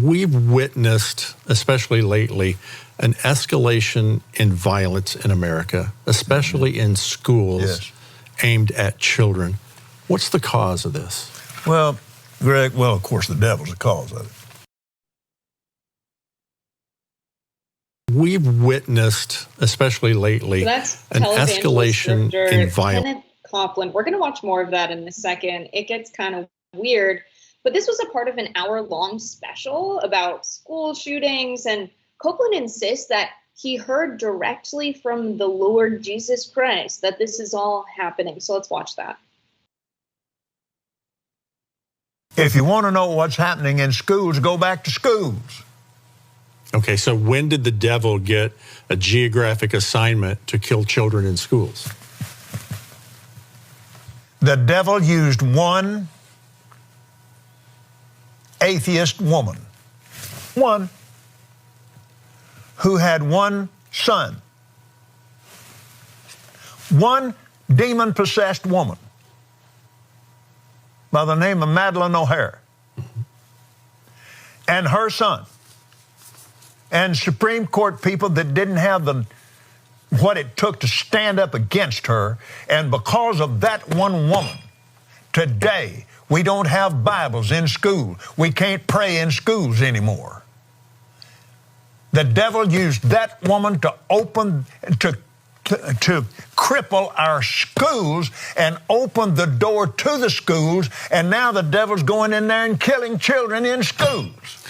We've witnessed, especially lately, an escalation in violence in America, especially in schools aimed at children. What's the cause of this? Well, Greg, of course, the devil's the cause of it. We've witnessed, especially lately, an escalation in violence. Kenneth Copeland. We're going to watch more of that in a second. It gets kind of weird, but this was a part of an hour-long special about school shootings, and Copeland insists that he heard directly from the Lord Jesus Christ that this is all happening. So let's watch that. If you want to know what's happening in schools, go back to schools. Okay, so when did the devil get a geographic assignment to kill children in schools? The devil used one atheist woman, one, who had one son, one demon-possessed woman by the name of Madeline O'Hara, and her son, and Supreme Court people that didn't have what it took to stand up against her. And because of that one woman, today we don't have Bibles in school. We can't pray in schools anymore. The devil used that woman to cripple our schools and open the door to the schools, and now the devil's going in there and killing children in schools.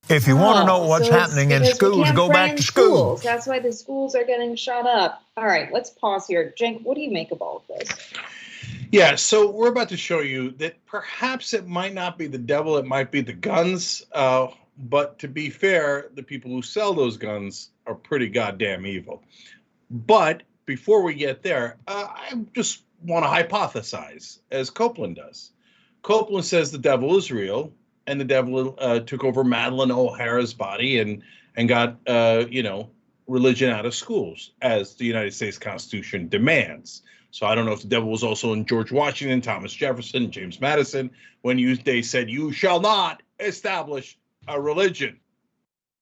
If you want to know what's happening in schools, go back to schools. That's why the schools are getting shut up. All right, let's pause here. Cenk, what do you make of all of this? Yeah, so we're about to show you that perhaps it might not be the devil, it might be the guns. But to be fair, the people who sell those guns are pretty goddamn evil. But before we get there, I just want to hypothesize, as Copeland does. Copeland says the devil is real, and the devil took over Madeline O'Hara's body and got religion out of schools, as the United States Constitution demands. So I don't know if the devil was also in George Washington, Thomas Jefferson, James Madison, when they said, "You shall not establish a religion."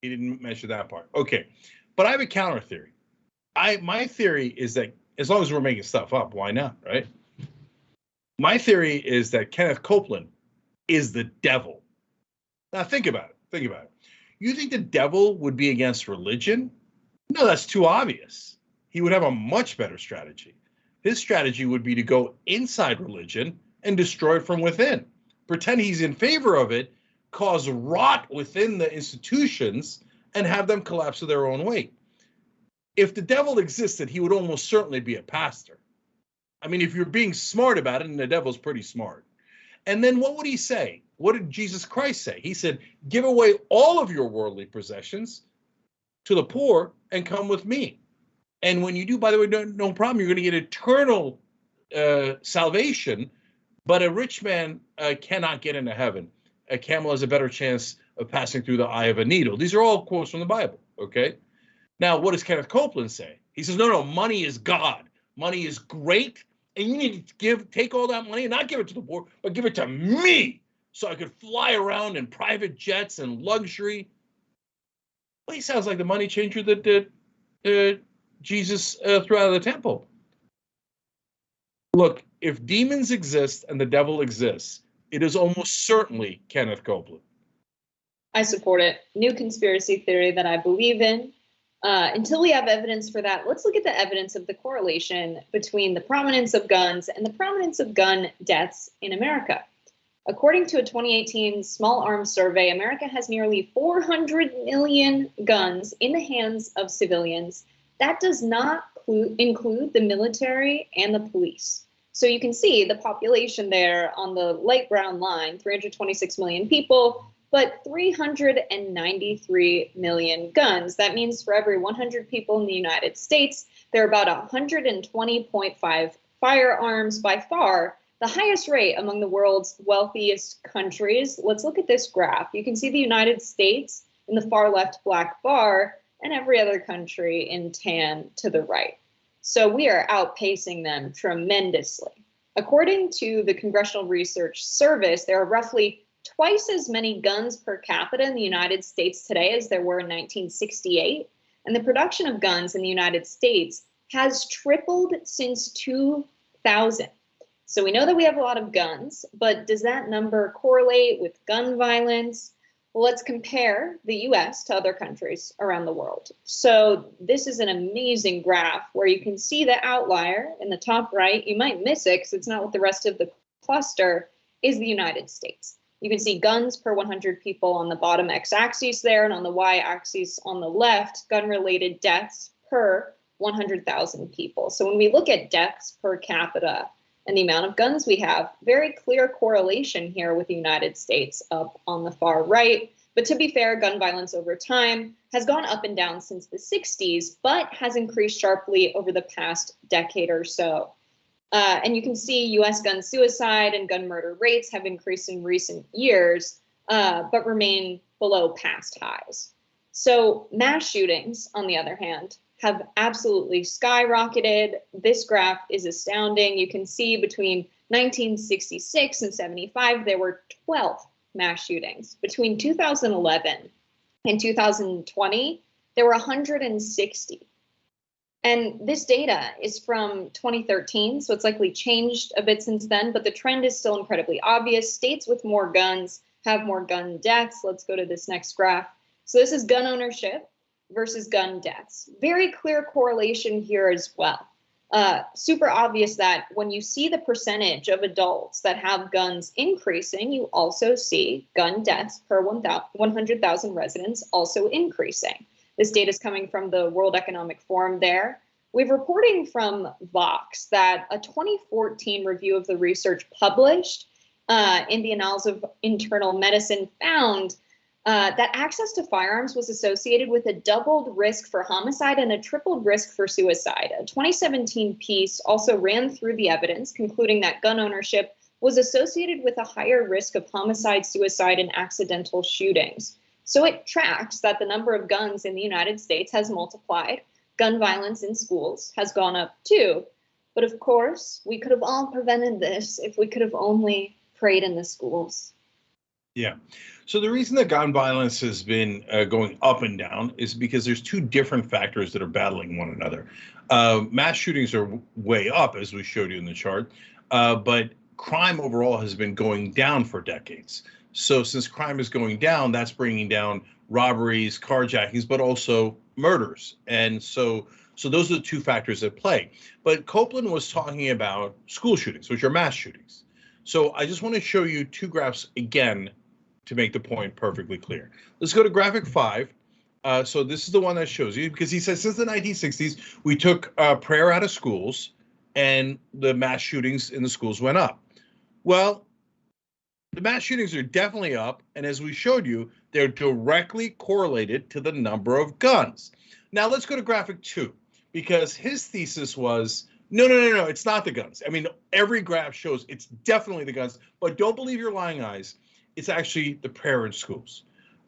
He didn't mention that part. Okay, but I have a counter theory. My theory is that as long as we're making stuff up, why not, right? My theory is that Kenneth Copeland is the devil. Now think about it. You think the devil would be against religion? No, that's too obvious. He would have a much better strategy. His strategy would be to go inside religion and destroy it from within. Pretend he's in favor of it, cause rot within the institutions, and have them collapse of their own weight. If the devil existed, he would almost certainly be a pastor. I mean, if you're being smart about it, and the devil's pretty smart. And then what would he say? What did Jesus Christ say? He said, "Give away all of your worldly possessions to the poor and come with me." And when you do, by the way, no problem, you're going to get eternal salvation. But a rich man cannot get into heaven. A camel has a better chance of passing through the eye of a needle. These are all quotes from the Bible, okay? Now, what does Kenneth Copeland say? He says, no, money is God. Money is great, and you need to take all that money and not give it to the poor, but give it to me so I could fly around in private jets and luxury. Well, he sounds like the money changer that Jesus threw out of the temple. Look, if demons exist and the devil exists, it is almost certainly Kenneth Copeland. I support it. New conspiracy theory that I believe in. Until we have evidence for that, let's look at the evidence of the correlation between the prominence of guns and the prominence of gun deaths in America. According to a 2018 small arms survey, America has nearly 400 million guns in the hands of civilians. That does not include the military and the police. So you can see the population there on the light brown line, 326 million people, but 393 million guns. That means for every 100 people in the United States, there are about 120.5 firearms, by far the highest rate among the world's wealthiest countries. Let's look at this graph. You can see the United States in the far left black bar and every other country in tan to the right. So we are outpacing them tremendously. According to the Congressional Research Service, there are roughly twice as many guns per capita in the United States today as there were in 1968. And the production of guns in the United States has tripled since 2000. So we know that we have a lot of guns, but does that number correlate with gun violence? Well, let's compare the US to other countries around the world. So this is an amazing graph where you can see the outlier in the top right. You might miss it because it's not with the rest of the cluster, is the United States. You can see guns per 100 people on the bottom x-axis there, and on the y-axis on the left, gun-related deaths per 100,000 people. So when we look at deaths per capita and the amount of guns we have, very clear correlation here with the United States up on the far right. But to be fair, gun violence over time has gone up and down since the 60s, but has increased sharply over the past decade or so. And you can see U.S. gun suicide and gun murder rates have increased in recent years, but remain below past highs. So mass shootings, on the other hand, have absolutely skyrocketed. This graph is astounding. You can see between 1966 and 75, there were 12 mass shootings. Between 2011 and 2020, there were 160. And this data is from 2013, so it's likely changed a bit since then, but the trend is still incredibly obvious. States with more guns have more gun deaths. Let's go to this next graph. So this is gun ownership versus gun deaths. Very clear correlation here as well. Super obvious that when you see the percentage of adults that have guns increasing, you also see gun deaths per 100,000 residents also increasing. This data is coming from the World Economic Forum there. We've reporting from Vox that a 2014 review of the research published in the Annals of Internal Medicine found that access to firearms was associated with a doubled risk for homicide and a tripled risk for suicide. A 2017 piece also ran through the evidence, concluding that gun ownership was associated with a higher risk of homicide, suicide, and accidental shootings. So it tracks that the number of guns in the United States has multiplied. Gun violence in schools has gone up too. But of course, we could have all prevented this if we could have only prayed in the schools. Yeah. So the reason that gun violence has been going up and down is because there's two different factors that are battling one another. Mass shootings are way up, as we showed you in the chart, but crime overall has been going down for decades. So since crime is going down, that's bringing down robberies, carjackings, but also murders. And so those are the two factors at play. But Copeland was talking about school shootings, which are mass shootings. So I just want to show you two graphs again to make the point perfectly clear. Let's go to graphic 5. So this is the one that shows you, because he says since the 1960s, we took prayer out of schools and the mass shootings in the schools went up. Well, the mass shootings are definitely up, and as we showed you, they're directly correlated to the number of guns. Now let's go to graphic 2, because his thesis was, no, it's not the guns. I mean, every graph shows it's definitely the guns, but don't believe your lying eyes. It's actually the prayer in schools.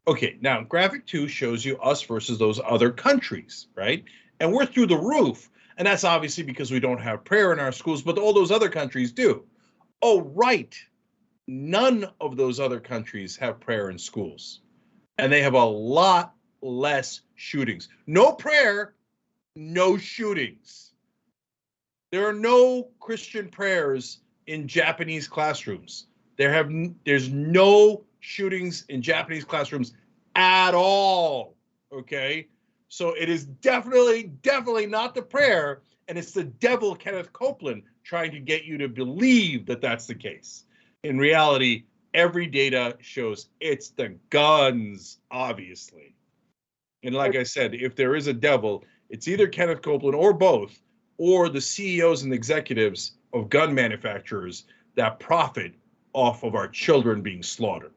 Okay, now graphic 2 shows you us versus those other countries, right? And we're through the roof, and that's obviously because we don't have prayer in our schools, but all those other countries do. Oh, right. None of those other countries have prayer in schools, and they have a lot less shootings. No prayer, no shootings. There are no Christian prayers in Japanese classrooms. There's no shootings in Japanese classrooms at all, okay? So it is definitely not the prayer, and it's the devil, Kenneth Copeland, trying to get you to believe that that's the case. In reality, every data shows it's the guns, obviously. And like I said, if there is a devil, it's either Kenneth Copeland or both, or the CEOs and executives of gun manufacturers that profit off of our children being slaughtered.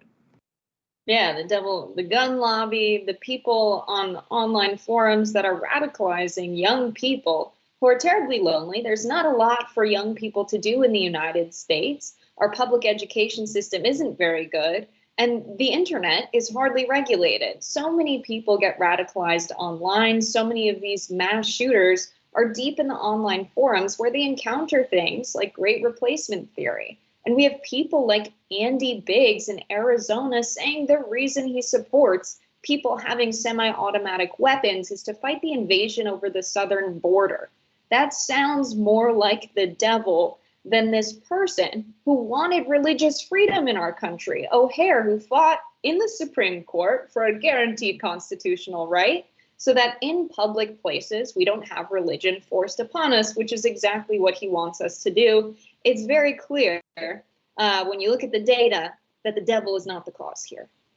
Yeah, the devil, the gun lobby, the people on online forums that are radicalizing young people who are terribly lonely. There's not a lot for young people to do in the United States. Our public education system isn't very good, and the internet is hardly regulated. So many people get radicalized online. So many of these mass shooters are deep in the online forums where they encounter things like great replacement theory. And we have people like Andy Biggs in Arizona saying the reason he supports people having semi-automatic weapons is to fight the invasion over the southern border. That sounds more like the devil than this person who wanted religious freedom in our country, O'Hare, who fought in the Supreme Court for a guaranteed constitutional right so that in public places we don't have religion forced upon us, which is exactly what he wants us to do. It's very clear when you look at the data that the devil is not the cause here.